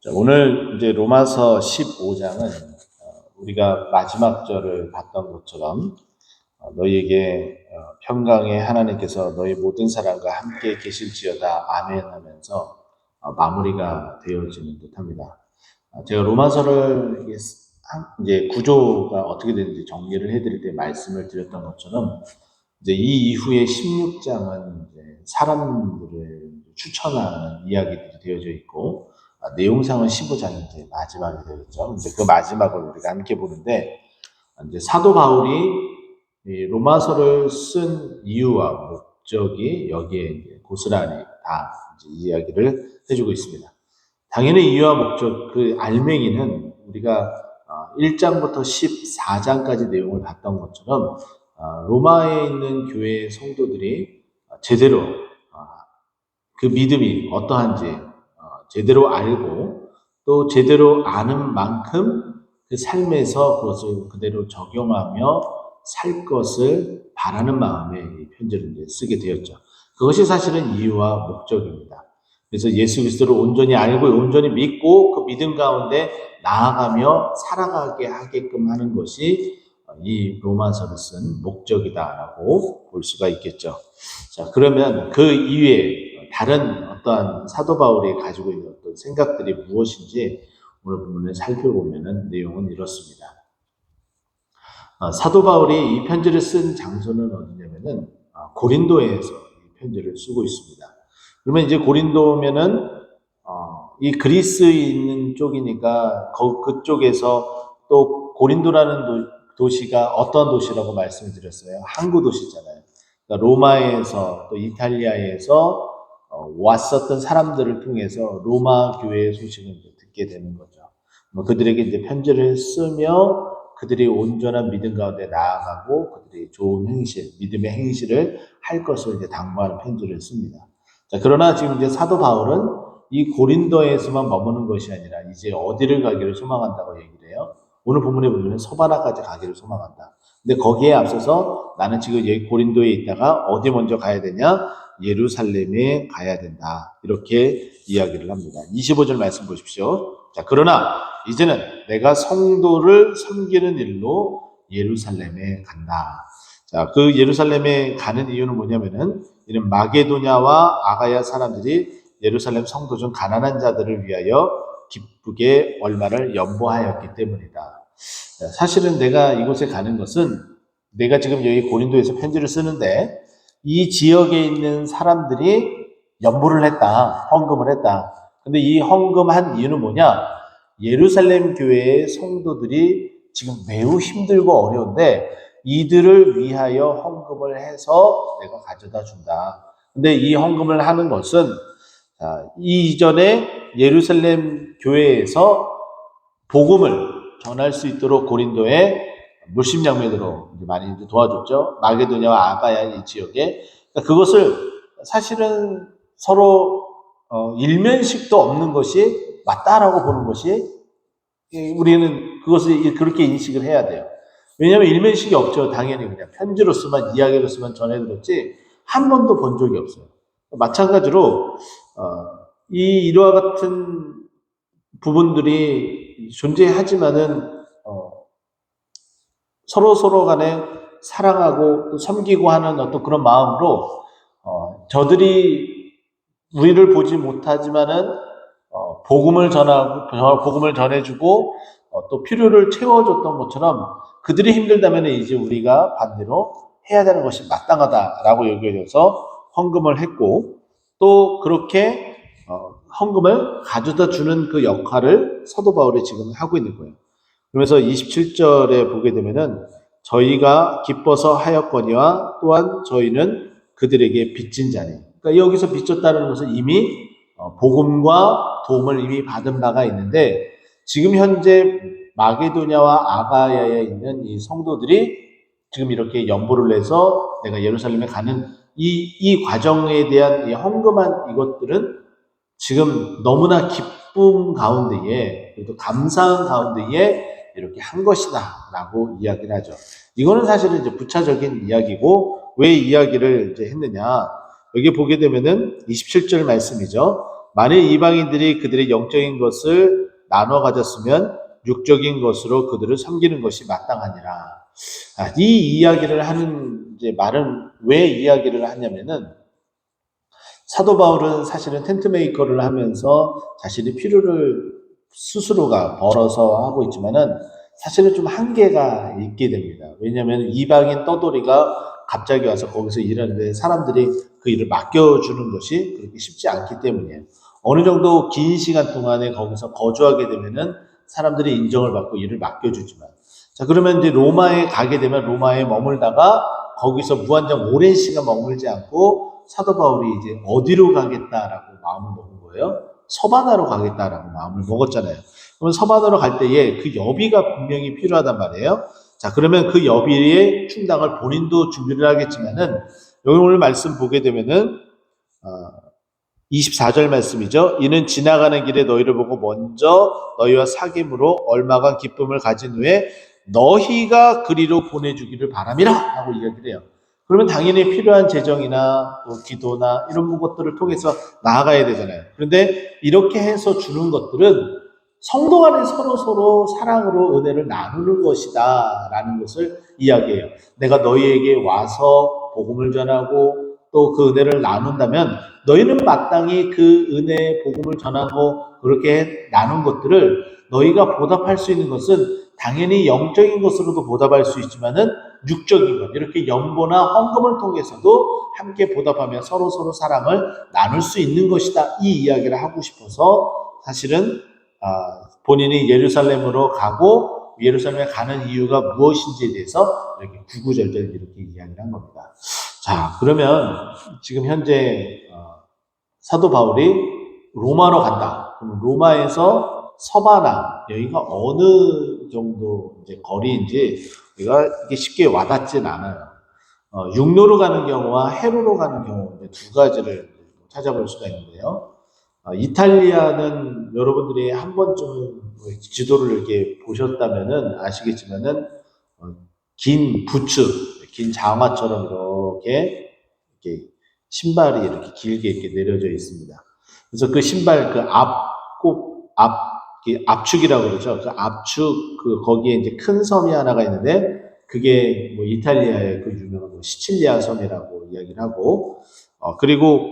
자, 오늘 이제 로마서 15장은 우리가 마지막 절을 봤던 것처럼 너희에게 평강의 하나님께서 너희 모든 사람과 함께 계실지어다 아멘 하면서 마무리가 되어지는 듯합니다. 제가 로마서를 이제 구조가 어떻게 되는지 정리를 해드릴 때 말씀을 드렸던 것처럼 이제 이 이후에 16장은 이제 사람들을 추천하는 이야기들이 되어져 있고 내용상은 15장이 이제 마지막이 되겠죠. 근데 그 마지막을 우리가 함께 보는데 이제 사도 바울이 이 로마서를 쓴 이유와 목적이 여기에 이제 고스란히 다 이제 이야기를 해주고 있습니다. 당연히 이유와 목적 그 알맹이는 우리가 1장부터 14장까지 내용을 봤던 것처럼 로마에 있는 교회의 성도들이 제대로 그 믿음이 어떠한지 제대로 알고 또 제대로 아는 만큼 그 삶에서 그것을 그대로 적용하며 살 것을 바라는 마음에 이 편지를 이제 쓰게 되었죠. 그것이 사실은 이유와 목적입니다. 그래서 예수 그리스도를 온전히 알고 온전히 믿고 그 믿음 가운데 나아가며 살아가게 하게끔 하는 것이 이 로마서를 쓴 목적이다라고 볼 수가 있겠죠. 자, 그러면 그 이외에 다른 어떠한 사도 바울이 가지고 있는 어떤 생각들이 무엇인지 오늘 본문을 살펴보면 내용은 이렇습니다. 사도 바울이 이 편지를 쓴 장소는 어디냐면은 고린도에서 이 편지를 쓰고 있습니다. 그러면 이제 고린도면은 이 그리스에 있는 쪽이니까 그쪽에서 또 고린도라는 도시가 어떤 도시라고 말씀을 드렸어요. 항구 도시잖아요. 그러니까 로마에서 또 이탈리아에서 왔었던 사람들을 통해서 로마 교회의 소식을 듣게 되는 거죠. 그들에게 이제 편지를 쓰며 그들이 온전한 믿음 가운데 나아가고 그들이 좋은 행실, 믿음의 행실을 할 것을 이제 당부하는 편지를 씁니다. 자, 그러나 지금 이제 사도 바울은 이 고린도에서만 머무는 것이 아니라 이제 어디를 가기를 소망한다고 얘기를 해요. 오늘 본문에 보면 서바나까지 가기를 소망한다. 근데 거기에 앞서서 나는 지금 여기 고린도에 있다가 어디 먼저 가야 되냐? 예루살렘에 가야 된다. 이렇게 이야기를 합니다. 25절 말씀 보십시오. 자, 그러나 이제는 내가 성도를 섬기는 일로 예루살렘에 간다. 자, 그 예루살렘에 가는 이유는 뭐냐면은 이런 마게도냐와 아가야 사람들이 예루살렘 성도 중 가난한 자들을 위하여 기쁘게 얼마를 연보하였기 때문이다. 사실은 내가 이곳에 가는 것은 내가 지금 여기 고린도에서 편지를 쓰는데 이 지역에 있는 사람들이 연보를 했다. 헌금을 했다. 근데 이 헌금한 이유는 뭐냐? 예루살렘 교회의 성도들이 지금 매우 힘들고 어려운데 이들을 위하여 헌금을 해서 내가 가져다 준다. 근데 이 헌금을 하는 것은 이전에 예루살렘 교회에서 복음을 전할 수 있도록 고린도에 물심양면으로 많이 도와줬죠. 마게도냐와 아가야 이 지역에. 그것을 사실은 서로 일면식도 없는 것이 맞다라고 보는 것이 우리는 그것을 그렇게 인식을 해야 돼요. 왜냐하면 일면식이 없죠. 당연히 그냥 편지로서만 이야기로서만 전해들었지 한 번도 본 적이 없어요. 마찬가지로 이와 같은 부분들이 존재하지만은 서로 간에 사랑하고 또 섬기고 하는 어떤 그런 마음으로 저들이 우리를 보지 못하지만은 복음을 전하고 복음을 전해주고 또 필요를 채워줬던 것처럼 그들이 힘들다면 이제 우리가 반대로 해야 되는 것이 마땅하다라고 여겨져서 헌금을 했고 또 그렇게 헌금을 가져다 주는 그 역할을 사도 바울이 지금 하고 있는 거예요. 그러면서 27절에 보게 되면은 저희가 기뻐서 하였거니와 또한 저희는 그들에게 빚진 자니. 그러니까 여기서 빚졌다는 것은 이미 복음과 도움을 이미 받은 바가 있는데 지금 현재 마게도냐와 아가야에 있는 이 성도들이 지금 이렇게 연보를 내서 내가 예루살렘에 가는 이 과정에 대한 이 헌금한 이것들은 지금 너무나 기쁨 가운데에 또 감사한 가운데에 이렇게 한 것이다 라고 이야기를 하죠. 이거는 사실은 이제 부차적인 이야기고 왜 이야기를 이제 했느냐 여기 보게 되면은 27절 말씀이죠. 만일 이방인들이 그들의 영적인 것을 나눠 가졌으면 육적인 것으로 그들을 섬기는 것이 마땅하니라. 이 이야기를 하는 이제 말은 왜 이야기를 하냐면은 사도 바울은 사실은 텐트 메이커를 하면서 자신의 필요를 스스로가 벌어서 하고 있지만은 사실은 좀 한계가 있게 됩니다. 왜냐하면 이방인 떠돌이가 갑자기 와서 거기서 일하는데 사람들이 그 일을 맡겨주는 것이 그렇게 쉽지 않기 때문이에요. 어느 정도 긴 시간 동안에 거기서 거주하게 되면은 사람들이 인정을 받고 일을 맡겨주지만, 자, 그러면 이제 로마에 가게 되면 로마에 머물다가 거기서 무한정 오랜 시간 머물지 않고 사도 바울이 이제 어디로 가겠다라고 마음을 먹은 거예요? 서바나로 가겠다라고 마음을 먹었잖아요. 그러면 서바나로 갈 때에 그 여비가 분명히 필요하단 말이에요. 자, 그러면 그 여비의 충당을 본인도 준비를 하겠지만은, 여기 오늘 말씀 보게 되면은 24절 말씀이죠. 이는 지나가는 길에 너희를 보고 먼저 너희와 사귐으로 얼마간 기쁨을 가진 후에 너희가 그리로 보내주기를 바람이라 하고 이야기를 해요. 그러면 당연히 필요한 재정이나 또 기도나 이런 것들을 통해서 나아가야 되잖아요. 그런데 이렇게 해서 주는 것들은 성도 간에 서로 사랑으로 은혜를 나누는 것이다 라는 것을 이야기해요. 내가 너희에게 와서 복음을 전하고 또 그 은혜를 나눈다면 너희는 마땅히 그 은혜 복음을 전하고 그렇게 나눈 것들을 너희가 보답할 수 있는 것은 당연히 영적인 것으로도 보답할 수 있지만은 육적인 것, 이렇게 연보나 헌금을 통해서도 함께 보답하며 서로 사랑을 나눌 수 있는 것이다. 이 이야기를 하고 싶어서 사실은 본인이 예루살렘으로 가고 예루살렘에 가는 이유가 무엇인지에 대해서 이렇게 구구절절 이렇게 이야기를 한 겁니다. 자, 그러면 지금 현재 사도 바울이 로마로 간다. 그럼 로마에서 서바나, 여기가 어느 정도 이제 거리인지 우리가 이게 쉽게 와닿진 않아요. 육로로 가는 경우와 해로로 가는 경우 두 가지를 찾아볼 수가 있는데요. 이탈리아는 여러분들이 한 번쯤은 지도를 이렇게 보셨다면은 아시겠지만은 긴 부츠, 긴 장화처럼 이렇게 신발이 이렇게 길게 이렇게 내려져 있습니다. 그래서 그 신발 그 압축이라고 그러죠. 그 압축 거기에 이제 큰 섬이 하나가 있는데 그게 뭐 이탈리아의 그 유명한 시칠리아 섬이라고 이야기를 하고 그리고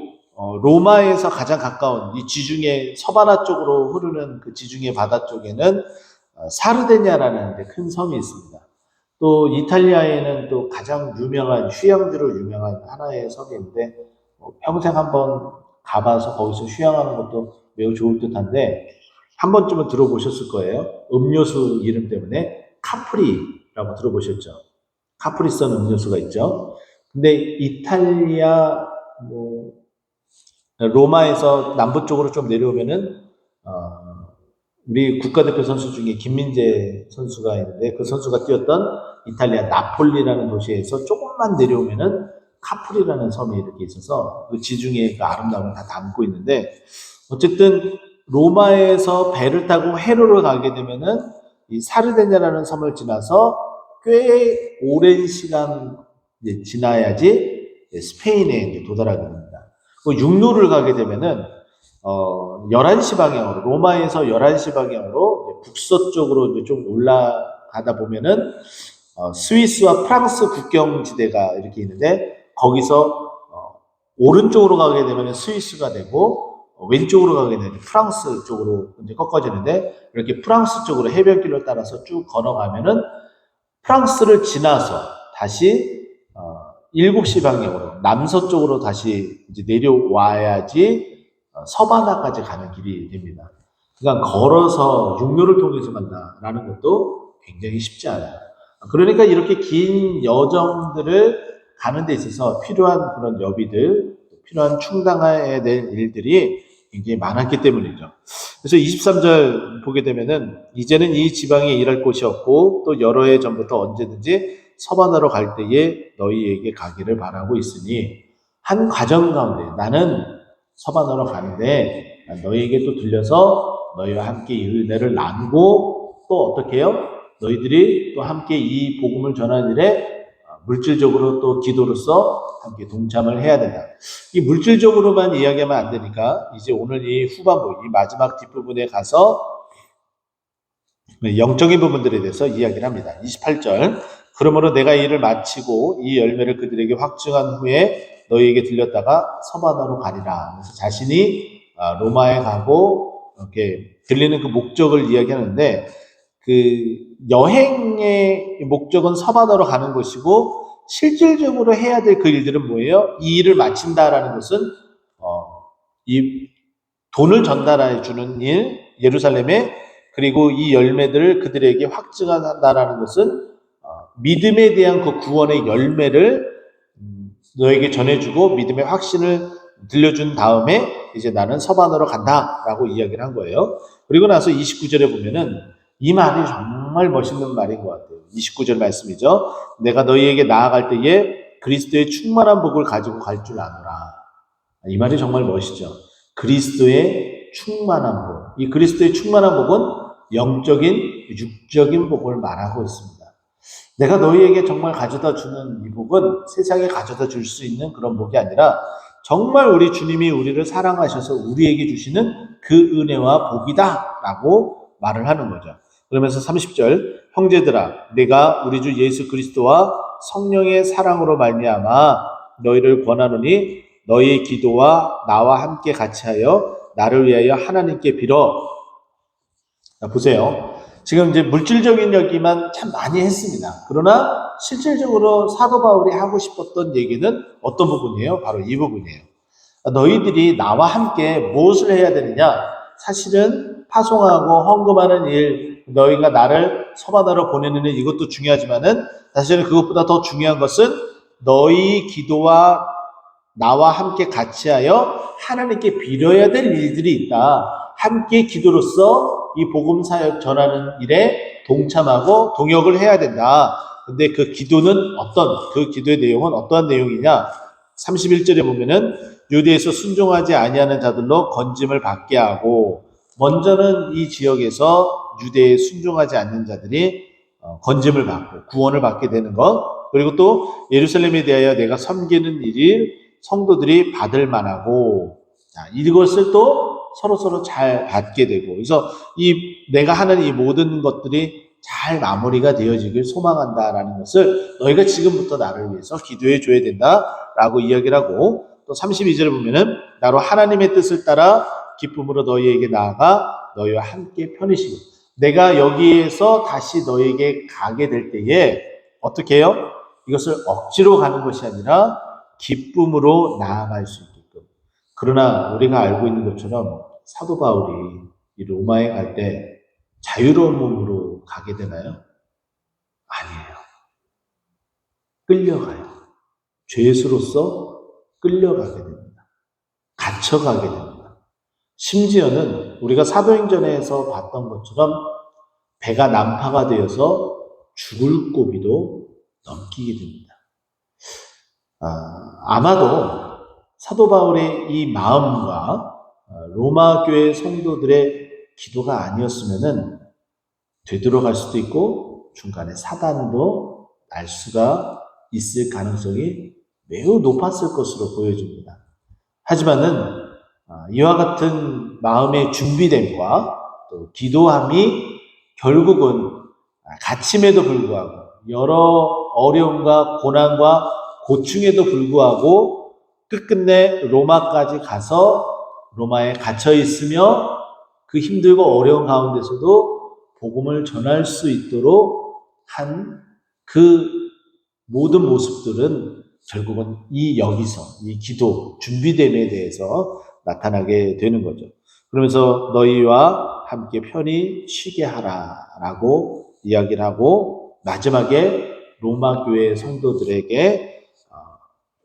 로마에서 가장 가까운 이 지중해 서바나 쪽으로 흐르는 그 지중해 바다 쪽에는 사르데냐라는 큰 섬이 있습니다. 또 이탈리아에는 또 가장 유명한 휴양지로 유명한 하나의 섬이 있는데 평생 한번 가봐서 거기서 휴양하는 것도 매우 좋을 듯한데 한 번쯤은 들어보셨을 거예요. 음료수 이름 때문에 카프리라고 들어보셨죠? 카프리선 음료수가 있죠. 근데 이탈리아 로마에서 남부 쪽으로 좀 내려오면은 우리 국가대표 선수 중에 김민재 선수가 있는데 그 선수가 뛰었던 이탈리아 나폴리라는 도시에서 조금만 내려오면은 카프리라는 섬이 이렇게 있어서 그 지중해 그 아름다움을 다 담고 있는데 어쨌든 로마에서 배를 타고 헤로를 가게 되면은 이 사르데냐라는 섬을 지나서 꽤 오랜 시간 지나야지 스페인에 도달하게 됩니다. 육로를 가게 되면은 11시 방향으로 로마에서 11시 방향으로 북서쪽으로 좀 올라가다 보면은 스위스와 프랑스 국경 지대가 이렇게 있는데 거기서 오른쪽으로 가게 되면 스위스가 되고 왼쪽으로 가게 되면 프랑스 쪽으로 이제 꺾어지는데 이렇게 프랑스 쪽으로 해변길로 따라서 쭉 걸어가면은 프랑스를 지나서 다시 7시 방향으로 남서쪽으로 다시 이제 내려와야지 서바나까지 가는 길이 됩니다. 그러니까 걸어서 육로를 통해서 간다라는 것도 굉장히 쉽지 않아요. 그러니까 이렇게 긴 여정들을 가는 데 있어서 필요한 그런 여비들, 필요한 충당해야 될 일들이 굉장히 많았기 때문이죠. 그래서 23절 보게 되면은 이제는 이 지방에 일할 곳이 없고 또 여러 해 전부터 언제든지 서바나로 갈 때에 너희에게 가기를 바라고 있으니 한 과정 가운데 나는 서바나로 가는데 너희에게 또 들려서 너희와 함께 이 은혜를 나누고 또 어떻게 해요? 너희들이 또 함께 이 복음을 전하는 일에 물질적으로 또 기도로서 함께 동참을 해야 된다. 이 물질적으로만 이야기하면 안 되니까 이제 오늘 이 후반부, 이 마지막 뒷부분에 가서 영적인 부분들에 대해서 이야기를 합니다. 28절. 그러므로 내가 이 일을 마치고 이 열매를 그들에게 확증한 후에 너희에게 들렸다가 서바나로 가리라. 그래서 자신이 로마에 가고 이렇게 들리는 그 목적을 이야기하는데 그 여행의 목적은 서바나로 가는 것이고 실질적으로 해야 될 그 일들은 뭐예요? 이 일을 마친다라는 것은 이 돈을 전달해 주는 일, 예루살렘에 그리고 이 열매들을 그들에게 확증한다라는 것은 믿음에 대한 그 구원의 열매를 너에게 전해주고 믿음의 확신을 들려준 다음에 이제 나는 서반으로 간다라고 이야기를 한 거예요. 그리고 나서 29절에 보면은 이 말이 정말 멋있는 말인 것 같아요. 29절 말씀이죠. 내가 너희에게 나아갈 때에 그리스도의 충만한 복을 가지고 갈 줄 아노라. 이 말이 정말 멋있죠. 그리스도의 충만한 복. 이 그리스도의 충만한 복은 영적인, 육적인 복을 말하고 있습니다. 내가 너희에게 정말 가져다 주는 이 복은 세상에 가져다 줄 수 있는 그런 복이 아니라 정말 우리 주님이 우리를 사랑하셔서 우리에게 주시는 그 은혜와 복이다 라고 말을 하는 거죠. 그러면서 30절 형제들아 내가 우리 주 예수 그리스도와 성령의 사랑으로 말미암아 너희를 권하노니 너희의 기도와 나와 함께 같이하여 나를 위하여 하나님께 빌어. 보세요. 지금 이제 물질적인 얘기만 참 많이 했습니다. 그러나 실질적으로 사도 바울이 하고 싶었던 얘기는 어떤 부분이에요? 바로 이 부분이에요. 너희들이 나와 함께 무엇을 해야 되느냐? 사실은 파송하고 헌금하는 일, 너희가 나를 서바나로 보내는 일, 이것도 중요하지만은 사실은 그것보다 더 중요한 것은 너희 기도와 나와 함께 같이하여 하나님께 빌어야 될 일들이 있다. 함께 기도로서 이 복음 사역 전하는 일에 동참하고 동역을 해야 된다. 근데 그 기도는 그 기도의 내용은 어떠한 내용이냐? 31절에 보면은 유대에서 순종하지 아니하는 자들로 건짐을 받게 하고, 먼저는 이 지역에서 유대에 순종하지 않는 자들이 건짐을 받고 구원을 받게 되는 것, 그리고 또 예루살렘에 대하여 내가 섬기는 일을 성도들이 받을 만하고, 이것을 또 서로 잘 받게 되고, 그래서 내가 하는 이 모든 것들이 잘 마무리가 되어지길 소망한다라는 것을 너희가 지금부터 나를 위해서 기도해 줘야 된다라고 이야기를 하고, 또 32절에 보면은 나로 하나님의 뜻을 따라 기쁨으로 너희에게 나아가 너희와 함께 편히 쉬고, 내가 여기에서 다시 너희에게 가게 될 때에 어떻게 해요? 이것을 억지로 가는 것이 아니라 기쁨으로 나아갈 수 있게끔. 그러나 우리가 알고 있는 것처럼 사도 바울이 이 로마에 갈 때 자유로운 몸으로 가게 되나요? 아니에요. 끌려가요. 죄수로서 끌려가게 됩니다. 갇혀가게 됩니다. 심지어는 우리가 사도행전에서 봤던 것처럼 배가 난파가 되어서 죽을 고비도 넘기게 됩니다. 아마도 사도 바울의 이 마음과 로마 교회 성도들의 기도가 아니었으면은 되돌아갈 수도 있고 중간에 사단도 날 수가 있을 가능성이 매우 높았을 것으로 보여집니다. 하지만은 이와 같은 마음의 준비됨과 또 기도함이 결국은 갇힘에도 불구하고 여러 어려움과 고난과 고충에도 불구하고 끝끝내 로마까지 가서 로마에 갇혀 있으며 그 힘들고 어려운 가운데서도 복음을 전할 수 있도록 한 그 모든 모습들은 결국은 여기서 이 기도, 준비됨에 대해서 나타나게 되는 거죠. 그러면서 너희와 함께 편히 쉬게 하라라고 이야기를 하고, 마지막에 로마 교회 성도들에게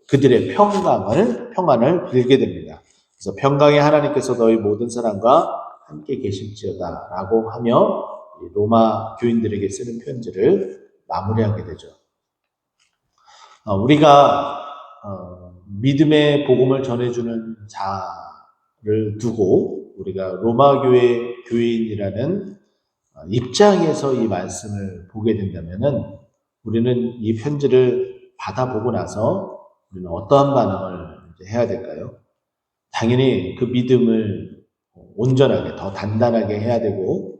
그들의 평안을 빌게 됩니다. 그래서 평강의 하나님께서 너희 모든 사람과 함께 계실지어다라고 하며 로마 교인들에게 쓰는 편지를 마무리하게 되죠. 우리가 믿음의 복음을 전해주는 자를 두고 우리가 로마 교회 교인이라는 입장에서 이 말씀을 보게 된다면은 우리는 이 편지를 받아보고 나서 우리는 어떠한 반응을 이제 해야 될까요? 당연히 그 믿음을 온전하게, 더 단단하게 해야 되고,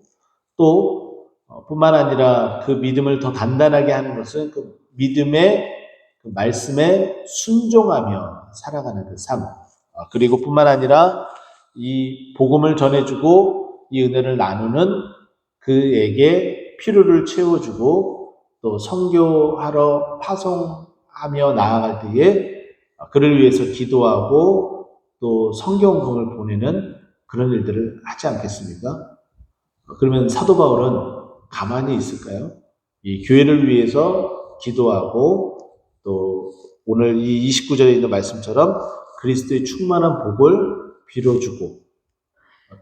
또 뿐만 아니라 그 믿음을 더 단단하게 하는 것은 그 믿음의 그 말씀에 순종하며 살아가는 그 삶. 그리고 뿐만 아니라 이 복음을 전해주고 이 은혜를 나누는 그에게 필요를 채워주고 또 선교하러 파송하며 나아갈 때에 그를 위해서 기도하고 또 성경공을 보내는 그런 일들을 하지 않겠습니까? 그러면 사도 바울은 가만히 있을까요? 이 교회를 위해서 기도하고 또 오늘 이 29절에 있는 말씀처럼 그리스도의 충만한 복을 빌어주고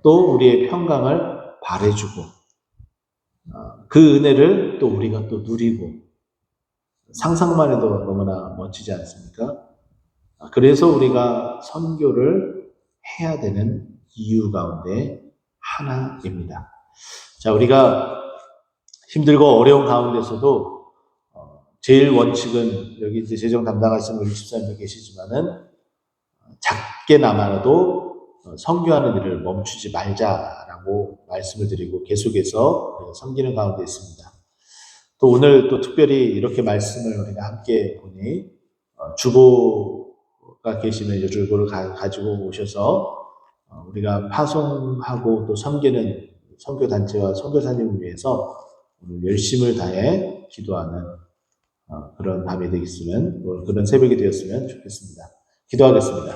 또 우리의 평강을 바래주고 그 은혜를 또 우리가 또 누리고 상상만 해도 너무나 멋지지 않습니까? 그래서 우리가 선교를 해야 되는 이유 가운데 하나입니다. 자, 우리가 힘들고 어려운 가운데서도 제일 원칙은 여기 이제 재정 담당하시는 우리 집사님도 계시지만은 작게나마라도 선교하는 일을 멈추지 말자라고 말씀을 드리고 계속해서 섬기는 가운데 있습니다. 또 오늘 또 특별히 이렇게 말씀을 우리가 함께 보니 주보가 계시는 이 주보를 가지고 오셔서 우리가 파송하고 또 섬기는 선교단체와 선교사님을 위해서 오늘 열심을 다해 기도하는 그런 밤이 되겠으면, 그런 새벽이 되었으면 좋겠습니다. 기도하겠습니다.